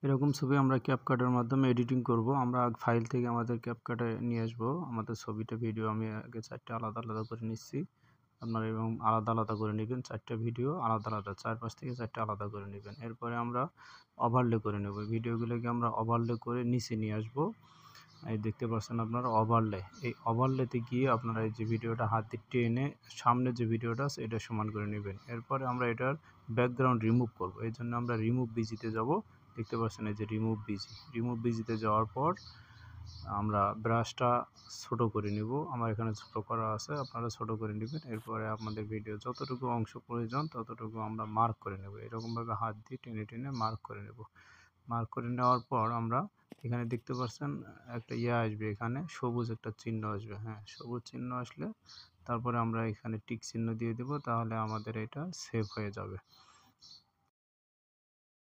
এরকম ছবি আমরা ক্যাপকাটের মাধ্যমে এডিটিং করব। আমরা ফাইল থেকে আমাদের ক্যাপকাটে নিয়ে আসব আমাদের ছবিটা, ভিডিও আমি আগে 4টা আলাদা আলাদা করে নিচ্ছি। আপনারা এবং আলাদা আলাদা করে নেবেন, 4টা ভিডিও আলাদা আলাদা 4-5 থেকে 4টা আলাদা করে নেবেন। এরপরে আমরা ওভারলে করে নেব, ভিডিওগুলোকে আমরা ওভারলে করে নিচে নিয়ে আসব। এই দেখতে পাচ্ছেন আপনারা ওভারলে, এই ওভারলেতে গিয়ে আপনারা এই যে ভিডিওটা হাত দিয়ে টেনে সামনে যে ভিডিওটা আছে এটা সমান করে নেবেন। এরপরে আমরা এটার ব্যাকগ্রাউন্ড রিমুভ করব, এই জন্য আমরা রিমুভ বিজিতে যাব। দেখতে পাচ্ছেন এই যে রিমুভ বিজিতে যাওয়ার পর আমরা ব্রাশটা ছোট করে নিব। আমার এখানে ছোট করা আছে, আপনারা ছোট করে নেবেন। এরপরে আপনাদের ভিডিও যতটুকু অংশ প্রয়োজন ততটুকু আমরা মার্ক করে নেব, এরকমভাবে হাত দিয়ে টেনে টেনে মার্ক করে নেব। মার্ক করে নেওয়ার পর আমরা এখানে দেখতে পাচ্ছেন একটা আসবে, এখানে সবুজ একটা চিহ্ন আসবে। হ্যাঁ, সবুজ চিহ্ন আসলে তারপরে আমরা এখানে টিক চিহ্ন দিয়ে দেব, তাহলে আমাদের এটা সেভ হয়ে যাবে।